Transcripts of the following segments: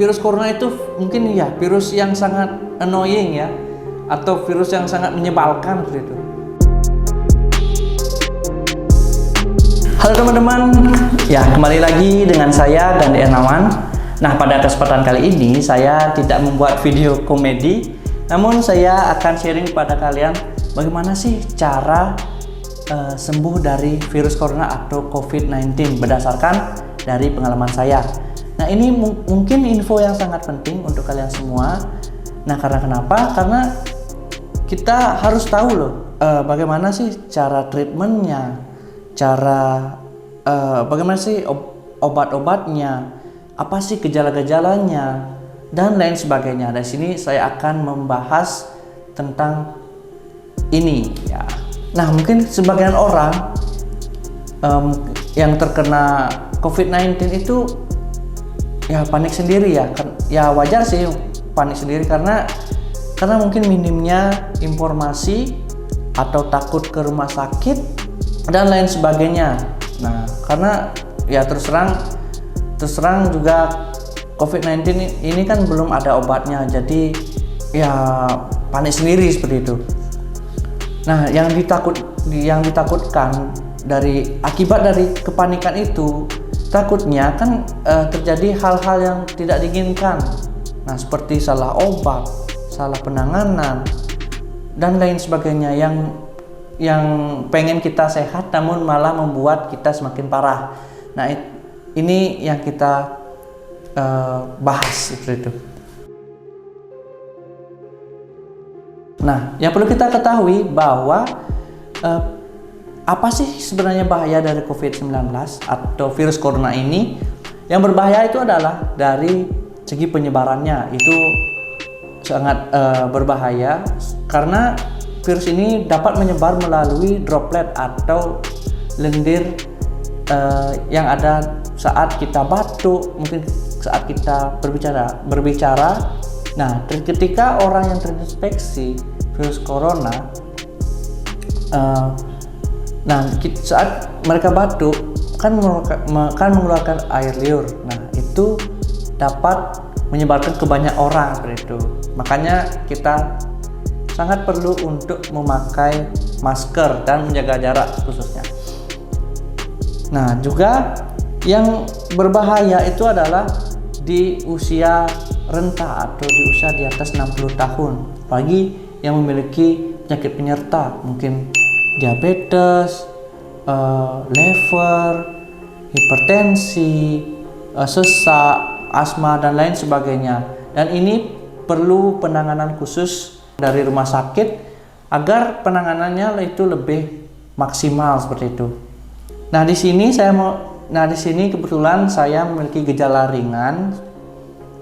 virus corona itu mungkin ya virus yang sangat annoying ya, atau virus yang sangat menyebalkan seperti itu. Halo teman-teman, ya kembali lagi dengan saya Gandhi Ernawan. Nah, pada kesempatan kali ini saya tidak membuat video komedi, namun saya akan sharing kepada kalian bagaimana sih cara sembuh dari virus corona atau COVID-19 berdasarkan dari pengalaman saya. Nah, ini mungkin info yang sangat penting untuk kalian semua. Nah, karena kenapa? Karena kita harus tahu loh bagaimana sih cara treatmentnya, bagaimana sih obat-obatnya, apa sih gejala-gejalanya, dan lain sebagainya. Dari sini saya akan membahas tentang ini ya. Nah, mungkin sebagian orang yang terkena COVID-19 itu ya panik sendiri ya. Ya wajar sih panik sendiri karena mungkin minimnya informasi atau takut ke rumah sakit dan lain sebagainya. Nah, karena ya terus terang juga COVID-19 ini kan belum ada obatnya, jadi ya panik sendiri seperti itu. Nah, yang ditakutkan akibat dari kepanikan itu, takutnya kan terjadi hal-hal yang tidak diinginkan. Nah, seperti salah obat, salah penanganan, dan lain sebagainya yang pengen kita sehat namun malah membuat kita semakin parah. Nah, ini yang kita bahas seperti itu. Nah, yang perlu kita ketahui bahwa apa sih sebenarnya bahaya dari COVID-19 atau virus corona ini? Yang berbahaya itu adalah dari segi penyebarannya, itu sangat berbahaya karena virus ini dapat menyebar melalui droplet atau lendir yang ada saat kita batuk, mungkin saat kita berbicara. Nah, ketika orang yang terinfeksi virus corona, saat mereka batuk kan mengeluarkan air liur. Nah, itu dapat menyebarkan ke banyak orang seperti itu. Makanya kita sangat perlu untuk memakai masker dan menjaga jarak khususnya. Nah, juga yang berbahaya itu adalah di usia renta atau di usia di atas 60 tahun, apalagi yang memiliki penyakit penyerta, mungkin diabetes, liver, hipertensi, sesak, asma, dan lain sebagainya. Dan ini perlu penanganan khusus dari rumah sakit agar penanganannya itu lebih maksimal seperti itu. Nah, di sini kebetulan saya memiliki gejala ringan.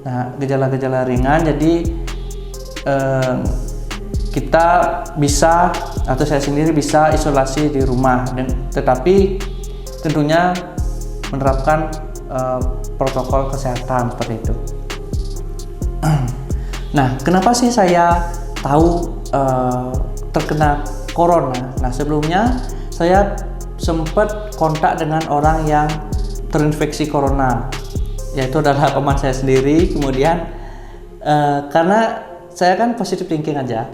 Nah, gejala-gejala ringan, jadi kita bisa, atau saya sendiri bisa isolasi di rumah, tetapi tentunya menerapkan protokol kesehatan seperti itu. Nah, kenapa sih saya tahu terkena corona? Nah, sebelumnya saya sempat kontak dengan orang yang terinfeksi corona, yaitu adalah teman saya sendiri. Kemudian karena saya kan positive thinking aja,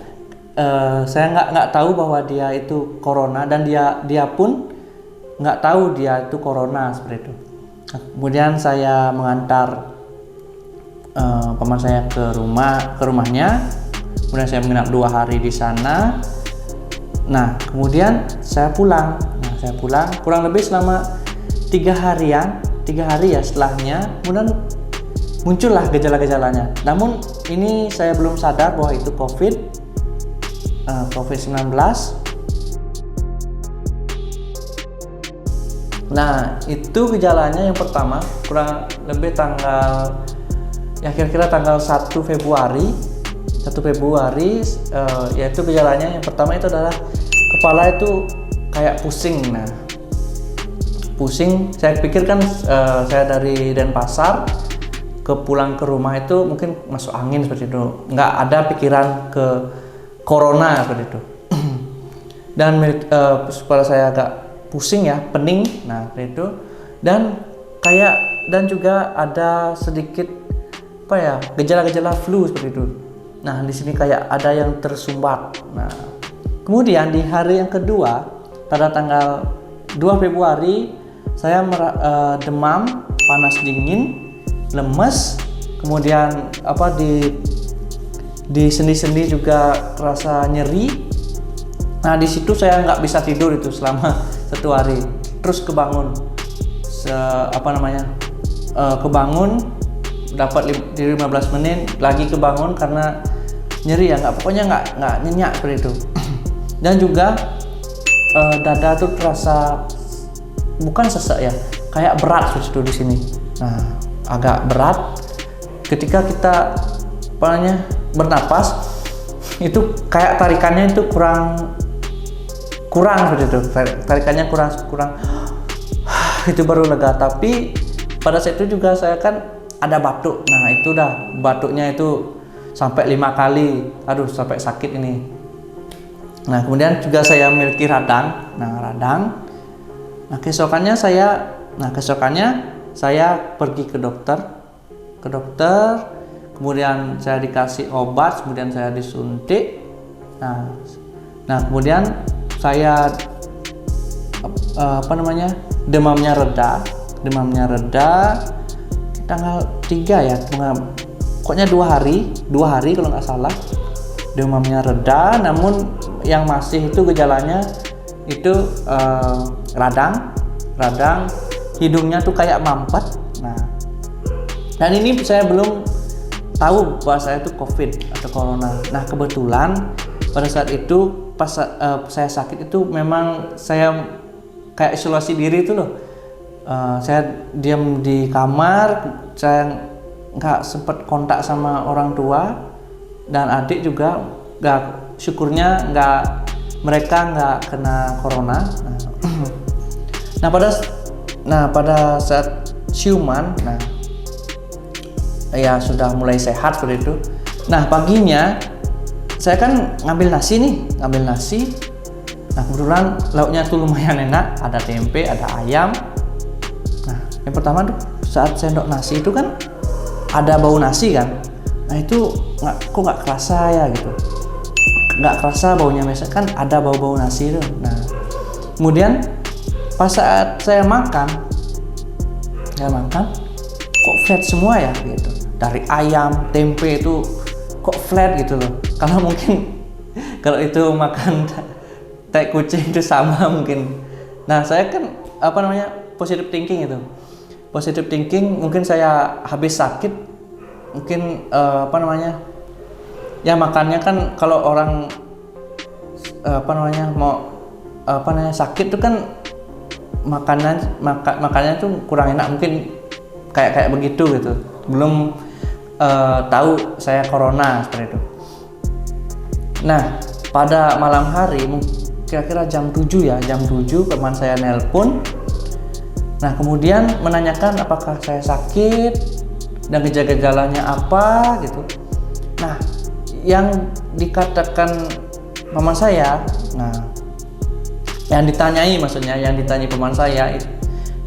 saya nggak tahu bahwa dia itu corona, dan dia pun nggak tahu dia itu corona seperti itu. Kemudian saya mengantar paman saya ke rumahnya. Kemudian saya menginap 2 hari di sana. Nah, kemudian saya pulang. Kurang lebih selama 3 hari ya setelahnya, kemudian muncullah gejala-gejalanya. Namun ini saya belum sadar bahwa itu COVID-19. Nah, itu gejalanya yang pertama kurang lebih kira-kira tanggal 1 Februari, yaitu gejalanya yang pertama itu adalah kepala itu kayak pusing. Nah, pusing, saya pikir kan saya dari Denpasar pulang ke rumah itu mungkin masuk angin seperti itu, nggak ada pikiran ke corona seperti itu. Dan kepala saya agak pusing ya, pening, nah seperti itu, dan juga ada sedikit apa ya, gejala-gejala flu seperti itu. Nah, di sini kayak ada yang tersumbat. Nah, kemudian di hari yang kedua pada tanggal 2 Februari saya demam, panas dingin, lemes, kemudian di sendi-sendi juga terasa nyeri. Nah, di situ saya nggak bisa tidur itu selama 1 hari. Terus kebangun, kebangun dapat 15 menit lagi kebangun karena nyeri ya, pokoknya nggak nyenyak seperti itu. Dan juga dada tuh terasa bukan sesek ya, kayak berat itu di sini. Nah, agak berat ketika kita bernapas, itu kayak tarikannya itu kurang seperti itu. Tarikannya kurang itu baru lega. Tapi pada saat itu juga saya kan ada batuk. Nah, itu dah batuknya itu sampai 5 kali. Aduh, sampai sakit ini. Nah, kemudian juga saya memiliki radang. Nah, keesokannya saya pergi ke dokter, kemudian saya dikasih obat, kemudian saya disuntik. Nah, kemudian saya demamnya reda tanggal 3 ya, pokoknya 2 hari kalau nggak salah, demamnya reda. Namun yang masih itu gejalanya itu radang, hidungnya tuh kayak mampet. Nah, dan ini saya belum tahu bahwa saya itu COVID atau corona. Nah, kebetulan pada saat itu pas saya sakit itu memang saya kayak isolasi diri itu loh. Saya diam di kamar, saya nggak sempat kontak sama orang tua dan adik juga. Syukurnya mereka nggak kena corona. Nah, pada saat siuman, ya sudah mulai sehat seperti itu. Nah, paginya saya kan ngambil nasi. Nah, kebetulan lauknya tuh lumayan enak, ada tempe, ada ayam. Nah, yang pertama tuh saat sendok nasi itu kan ada bau nasi kan. Nah, itu kok nggak kerasa ya gitu. Nggak kerasa baunya, biasa kan ada bau-bau nasi itu. Nah, kemudian pas saat saya makan kok flat semua ya gitu. Dari ayam, tempe itu kok flat gitu loh. Kalau itu makan tai kucing itu sama mungkin. Nah, saya kan positive thinking itu. Positive thinking, mungkin saya habis sakit, mungkin ya makannya kan kalau orang sakit tuh kan makannya tuh kurang enak, mungkin kayak begitu gitu. Belum tahu saya corona seperti itu. Nah, pada malam hari kira-kira jam 7 teman saya nelpon. Nah, kemudian menanyakan apakah saya sakit dan gejala-gejalanya apa gitu. Nah, yang dikatakan paman saya, yang ditanyai paman saya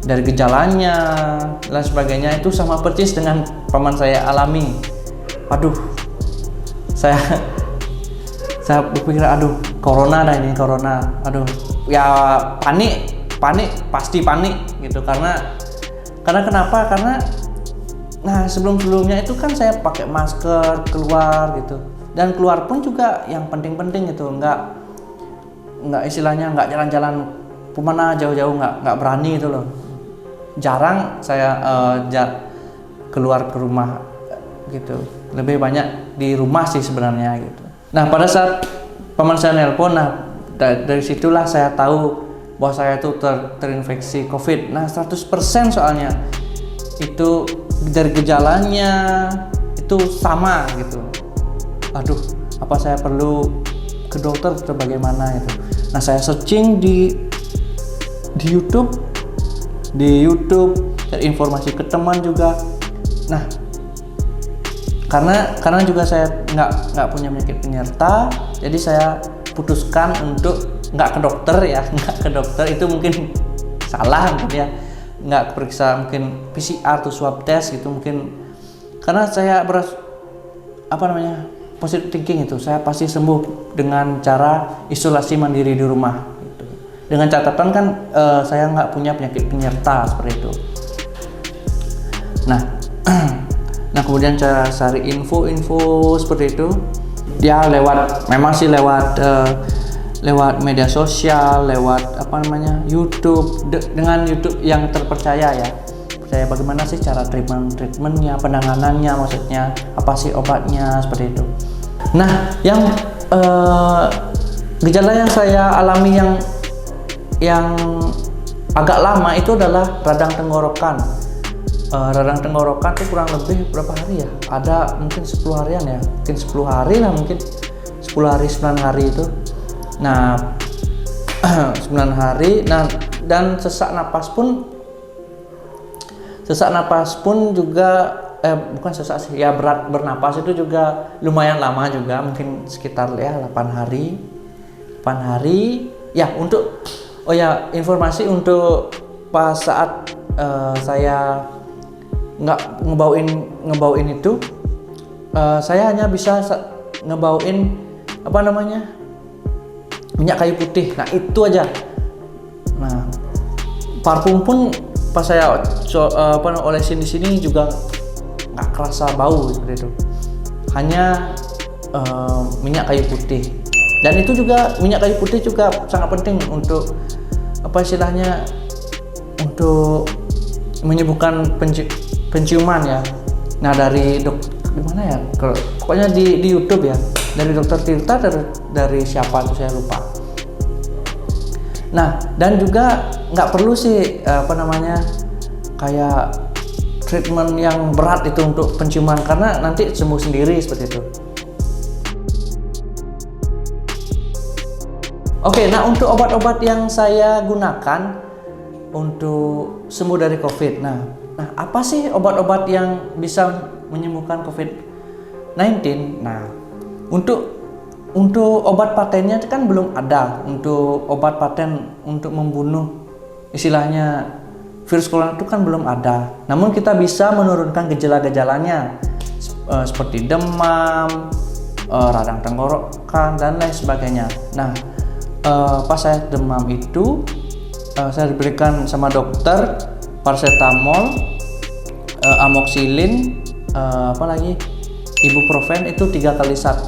dari gejalanya dan sebagainya itu sama persis dengan paman saya alami. Aduh, saya berpikir corona. Aduh, ya panik, pasti panik gitu. Karena kenapa? Karena sebelumnya itu kan saya pakai masker keluar gitu, dan keluar pun juga yang penting-penting gitu, nggak istilahnya nggak jalan-jalan kemana jauh-jauh, nggak berani gitu loh. Jarang saya keluar ke rumah gitu, lebih banyak di rumah sih sebenarnya gitu. Nah, pada saat paman saya nelpon, dari situlah saya tahu bahwa saya itu terinfeksi COVID. Nah, 100% soalnya itu dari gejalanya itu sama gitu. Aduh, apa saya perlu ke dokter atau bagaimana itu? Nah, saya searching di YouTube, cari informasi ke teman juga. Nah, karena juga saya nggak punya penyakit penyerta, jadi saya putuskan untuk nggak ke dokter. Itu mungkin salah mungkin ya, nggak periksa mungkin PCR atau swab test gitu mungkin, karena saya positive thinking itu, saya pasti sembuh dengan cara isolasi mandiri di rumah gitu. Dengan catatan kan saya nggak punya penyakit penyerta seperti itu. Nah nah kemudian saya cari info seperti itu ya, memang sih lewat media sosial, lewat YouTube, dengan YouTube yang terpercaya ya. Saya bagaimana sih cara treatmentnya, penanganannya, maksudnya apa sih obatnya, seperti itu. Nah, yang gejala yang saya alami yang agak lama itu adalah radang tenggorokan. Radang tenggorokan itu kurang lebih berapa hari ya? Ada mungkin 10 harian ya, mungkin 10 hari lah, mungkin 10 hari 9 hari itu. Nah 9 hari. Nah, dan sesak napas pun juga bukan sesak sih ya, berat bernapas itu juga lumayan lama juga, mungkin sekitar ya 8 hari ya. Untuk informasi untuk pas saat saya nggak ngebauin itu, saya hanya bisa ngebauin minyak kayu putih. Nah itu aja. Nah parfum pun pas saya olesin di sini juga nggak kerasa bau seperti itu, hanya minyak kayu putih. Dan itu juga, minyak kayu putih juga sangat penting untuk untuk menyembuhkan penciuman ya. Nah dari di mana ya, pokoknya di YouTube ya, dari Dokter Tirta, dari siapa tuh saya lupa. Nah dan juga nggak perlu sih kayak treatment yang berat itu untuk penciuman, karena nanti sembuh sendiri seperti itu. Oke, nah untuk obat-obat yang saya gunakan untuk sembuh dari COVID. Nah apa sih obat-obat yang bisa menyembuhkan COVID-19? Nah, untuk obat patennya kan belum ada. Untuk obat paten untuk membunuh istilahnya virus corona itu kan belum ada. Namun kita bisa menurunkan gejala-gejalanya seperti demam, radang tenggorokan, dan lain sebagainya. Nah, pas saya demam itu saya diberikan sama dokter paracetamol, amoxicillin, ibuprofen itu 3x1,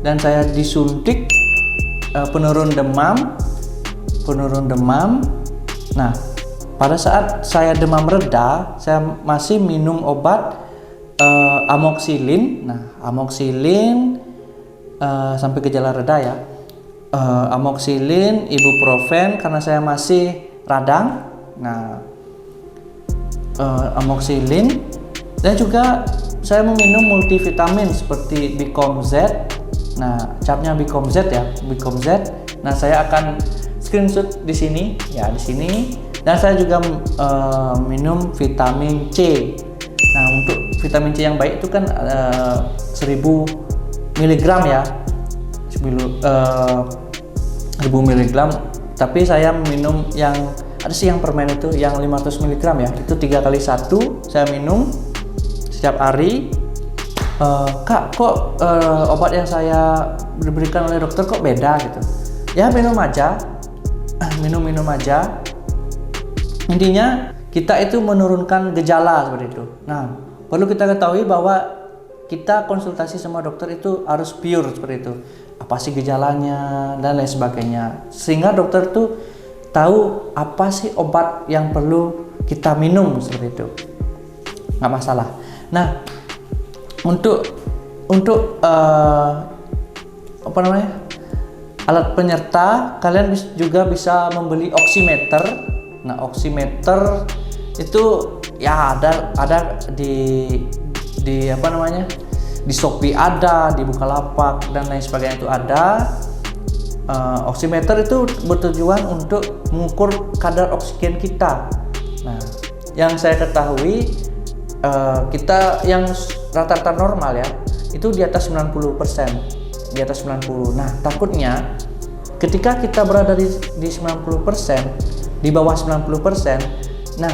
dan saya disuntik penurun demam. Nah pada saat saya demam reda, saya masih minum obat amoxicillin. Nah amoxicillin sampai gejala reda ya, amoxicillin, ibuprofen karena saya masih radang. Nah amoxicillin, dan juga saya meminum multivitamin seperti Bicom Z. Nah capnya Bicom Z ya, Bicom Z. Nah saya akan screenshot di sini ya, di sini. Dan saya juga minum vitamin C. Nah untuk vitamin C yang baik itu kan 1000 mg ya, 1000 mg. Tapi saya minum yang ada sih yang permen itu yang 500 mg ya, itu 3x1 saya minum setiap hari. Kak, kok obat yang saya diberikan oleh dokter kok beda gitu? Ya minum aja. Intinya kita itu menurunkan gejala seperti itu. Nah perlu kita ketahui bahwa kita konsultasi sama dokter itu harus pure seperti itu. Apa sih gejalanya dan lain sebagainya, sehingga dokter tuh tahu apa sih obat yang perlu kita minum seperti itu. Nggak masalah. Nah untuk alat penyerta, kalian juga bisa membeli oximeter. Nah oximeter itu ya ada di di Shopee ada, di Bukalapak dan lain sebagainya itu ada. Oximeter itu bertujuan untuk mengukur kadar oksigen kita. Nah yang saya ketahui, kita yang rata-rata normal ya itu di atas 90%, di atas 90. Nah takutnya ketika kita berada di 90%, di bawah 90%, nah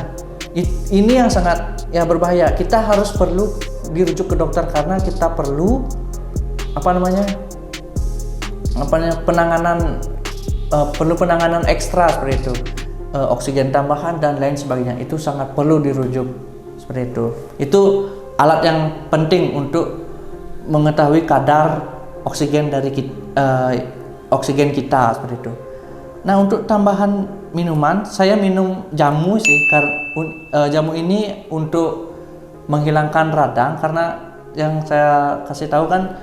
ini yang sangat ya berbahaya. Kita harus perlu dirujuk ke dokter karena kita perlu penanganan perlu penanganan ekstra seperti itu, oksigen tambahan dan lain sebagainya. Itu sangat perlu dirujuk seperti itu. Itu alat yang penting untuk mengetahui kadar oksigen dari oksigen kita seperti itu. Nah, untuk tambahan minuman, saya minum jamu sih. Jamu ini untuk menghilangkan radang, karena yang saya kasih tahu kan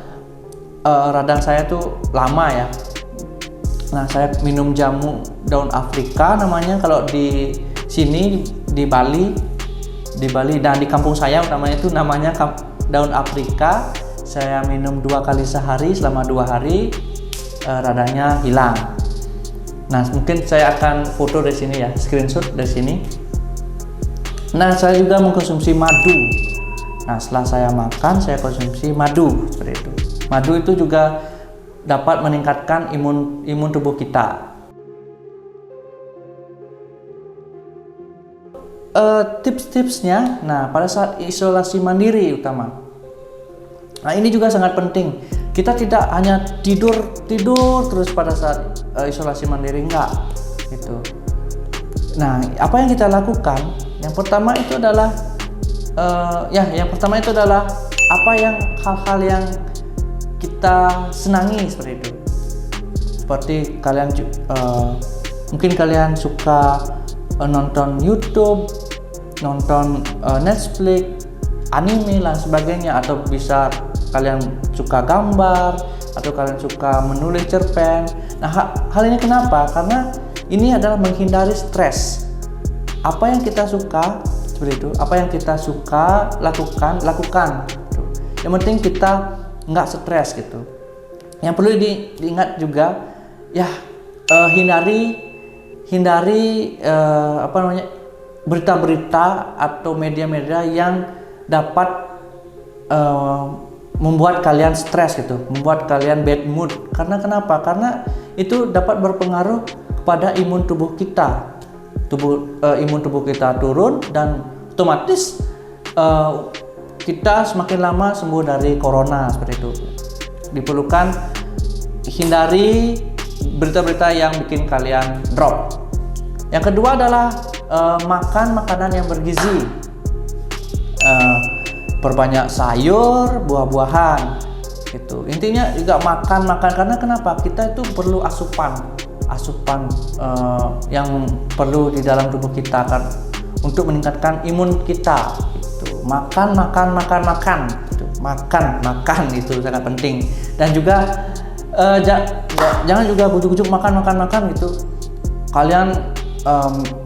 radang saya tuh lama ya. Nah, saya minum jamu daun Afrika namanya, kalau di sini di Bali dan di kampung saya namanya daun Afrika. Saya minum 2 kali sehari selama 2 hari, radangnya hilang. Nah, mungkin saya akan foto dari sini ya, screenshot dari sini. Nah, saya juga mengkonsumsi madu. Nah, setelah saya makan, saya konsumsi madu seperti itu. Madu itu juga dapat meningkatkan imun tubuh kita. Tips-tipsnya, nah pada saat isolasi mandiri utama. Nah, ini juga sangat penting. Kita tidak hanya tidur terus pada saat isolasi mandiri, enggak gitu. Nah, apa yang kita lakukan? Yang pertama itu adalah hal-hal yang kita senangi seperti itu. Seperti mungkin kalian suka nonton YouTube, nonton Netflix, anime dan sebagainya, atau bisa kalian suka gambar, atau kalian suka menulis cerpen. Nah, hal ini kenapa? Karena ini adalah menghindari stres. Apa yang kita suka seperti itu, apa yang kita suka lakukan. Yang penting kita nggak stres gitu. Yang perlu diingat juga ya, hindari berita-berita atau media-media yang dapat membuat kalian stres gitu, membuat kalian bad mood. Karena kenapa? Karena itu dapat berpengaruh kepada imun tubuh kita. Imun tubuh kita turun dan otomatis kita semakin lama sembuh dari corona seperti itu. Diperlukan hindari berita-berita yang bikin kalian drop. Yang kedua adalah makan makanan yang bergizi. Perbanyak sayur, buah-buahan gitu. Intinya juga makan karena kenapa? Kita itu perlu asupan yang perlu di dalam tubuh kita kan, untuk meningkatkan imun kita gitu. Makan gitu. Makan itu sangat penting. Dan juga jangan juga ujuk-ujuk makan gitu. Kalian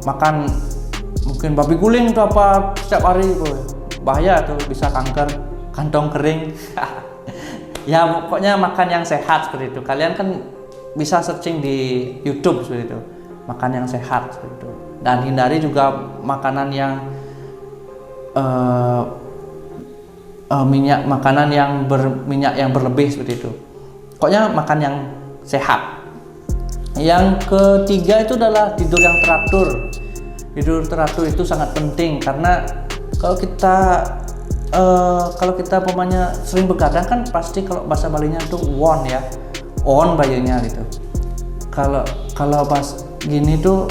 makan mungkin babi guling atau apa setiap hari, bahaya tuh, bisa kanker kantong kering. Ya pokoknya makan yang sehat seperti itu. Kalian kan bisa searching di YouTube seperti itu, makan yang sehat seperti itu. Dan hindari juga makanan yang makanan yang berminyak yang berlebih seperti itu. Pokoknya makan yang sehat. Yang ketiga itu adalah tidur yang teratur. Tidur teratur itu sangat penting, karena kalau kita pemanya sering begadang kan pasti, kalau bahasa Balinya tuh on bayunya gitu. Kalau pas gini tuh,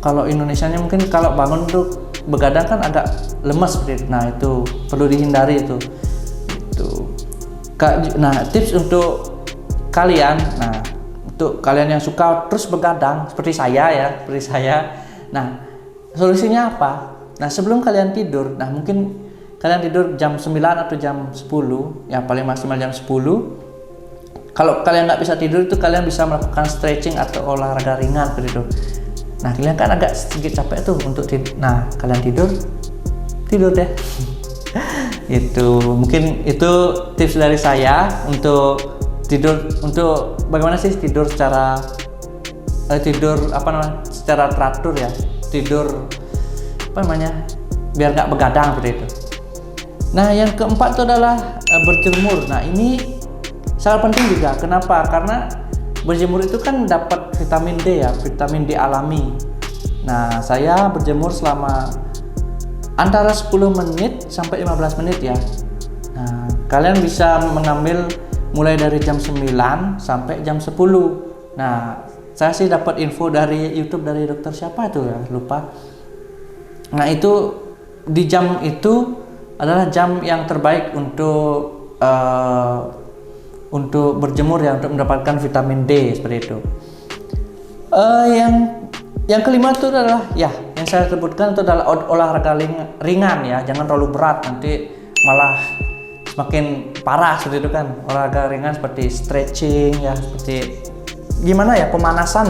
kalau Indonesianya mungkin kalau bangun tuh begadang kan agak lemas seperti itu. Nah, itu perlu dihindari itu. Nah, tips untuk kalian, untuk kalian yang suka terus begadang seperti saya. Nah, solusinya apa? Nah, sebelum kalian tidur, mungkin kalian tidur jam 9 atau jam 10, ya paling maksimal jam 10. Kalau kalian nggak bisa tidur, itu kalian bisa melakukan stretching atau olahraga ringan seperti itu. Nah, kalian kan agak sedikit capek tuh untuk tidur. Nah, kalian tidur deh. Itu mungkin itu tips dari saya untuk tidur, untuk bagaimana sih tidur secara teratur ya. Tidur biar nggak begadang seperti itu. Nah, yang keempat itu adalah berjemur. Nah, ini sangat penting juga. Kenapa? Karena berjemur itu kan dapat vitamin D ya, vitamin D alami. Nah, saya berjemur selama antara 10 menit sampai 15 menit ya. Nah, kalian bisa mengambil mulai dari jam 9 sampai jam 10. Nah, saya sih dapat info dari YouTube dari dokter siapa itu ya, lupa. Nah, itu di jam itu adalah jam yang terbaik untuk berjemur ya, untuk mendapatkan vitamin D seperti itu. Yang kelima itu adalah ya, yang saya sebutkan itu adalah olahraga ringan ya, jangan terlalu berat, nanti malah semakin parah seperti itu kan. Olahraga ringan seperti stretching ya, seperti gimana ya, pemanasan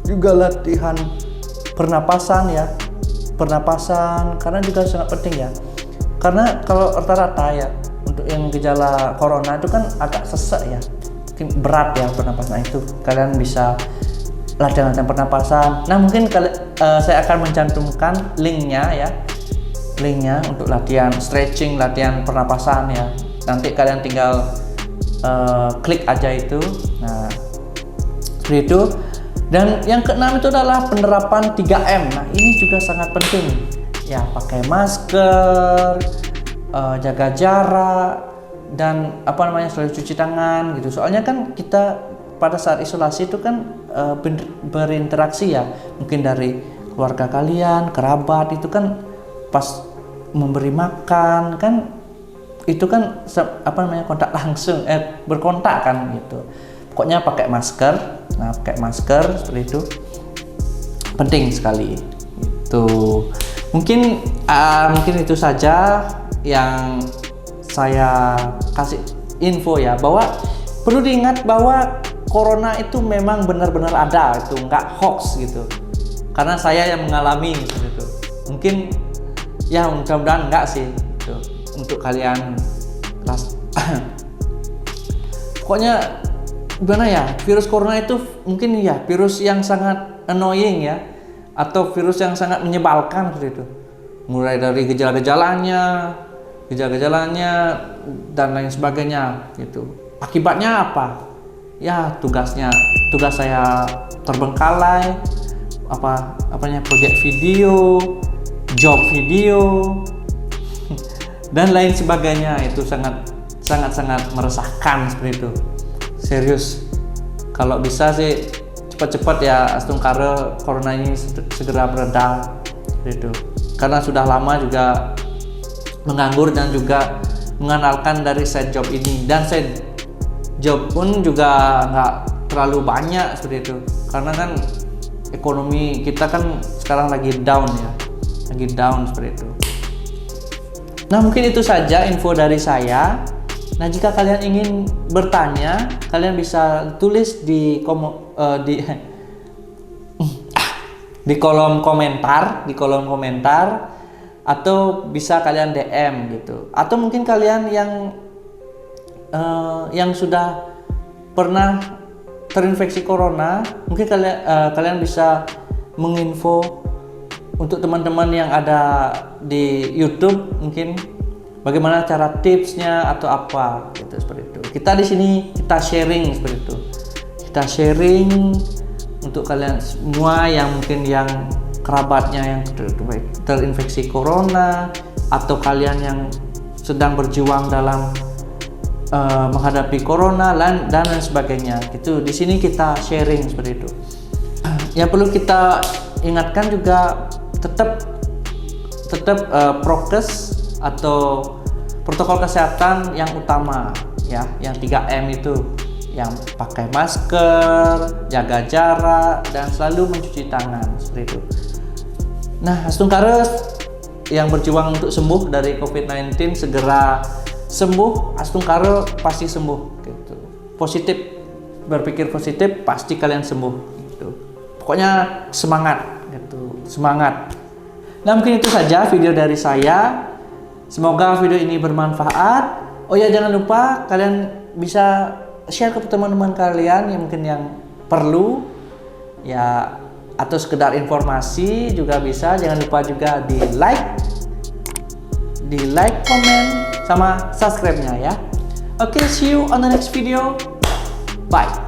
juga latihan pernapasan karena juga sangat penting ya. Karena kalau rata-rata ya, untuk yang gejala corona itu kan agak sesek ya, mungkin berat ya pernapasan, itu kalian bisa latihan pernapasan. Nah, mungkin saya akan mencantumkan linknya untuk latihan stretching, latihan pernapasan ya. Nanti kalian tinggal klik aja itu. Nah, seperti itu. Dan yang keenam itu adalah penerapan 3M. Nah, ini juga sangat penting ya, pakai masker, jaga jarak, dan selalu cuci tangan gitu. Soalnya kan kita pada saat isolasi itu kan berinteraksi ya, mungkin dari keluarga kalian, kerabat, itu kan pas memberi makan kan, itu kan kontak langsung, berkontak kan gitu. Pokoknya pakai masker. Nah, pakai masker seperti itu penting sekali. Itu mungkin itu saja yang saya kasih info ya, bahwa perlu diingat bahwa corona itu memang benar-benar ada, itu nggak hoax gitu. Karena saya yang mengalami gitu. Mungkin ya, mudah-mudahan enggak sih gitu. Untuk kalian pokoknya gimana ya, virus corona itu mungkin ya virus yang sangat annoying ya, atau virus yang sangat menyebalkan seperti itu. Mulai dari gejala-gejalanya dan lain sebagainya gitu. Akibatnya apa? Ya, tugas saya terbengkalai, proyek video, job video dan lain sebagainya. Itu sangat meresahkan seperti itu. Serius, kalau bisa sih cepat-cepat ya astungkara corona ini segera mereda gitu. Karena sudah lama juga menganggur dan juga mengandalkan dari side job ini, dan side job pun juga nggak terlalu banyak seperti itu. Karena kan ekonomi kita kan sekarang lagi down seperti itu. Nah, mungkin itu saja info dari saya. Nah, jika kalian ingin bertanya, kalian bisa tulis di kolom komentar, atau bisa kalian DM gitu. Atau mungkin kalian yang sudah pernah terinfeksi corona, mungkin kalian bisa menginfo untuk teman-teman yang ada di YouTube, mungkin bagaimana cara tipsnya atau apa gitu, seperti itu. Kita di sini kita sharing seperti itu. Kita sharing untuk kalian semua yang mungkin yang kerabatnya yang terinfeksi corona, atau kalian yang sedang berjuang dalam menghadapi corona dan lain sebagainya. Itu di sini kita sharing seperti itu. Yang perlu kita ingatkan juga tetap prokes atau protokol kesehatan yang utama ya, yang 3M itu, yang pakai masker, jaga jarak, dan selalu mencuci tangan seperti itu. Nah, astungkara yang berjuang untuk sembuh dari COVID-19 segera sembuh, astungkara pasti sembuh gitu. Positif, berpikir positif, pasti kalian sembuh gitu. Pokoknya semangat gitu, semangat. Nah, mungkin itu saja video dari saya. Semoga video ini bermanfaat. Oh ya, jangan lupa kalian bisa share ke teman-teman kalian yang mungkin yang perlu ya, atau sekedar informasi juga bisa. Jangan lupa juga di like, comment, sama subscribe-nya ya. Oke, see you on the next video. Bye.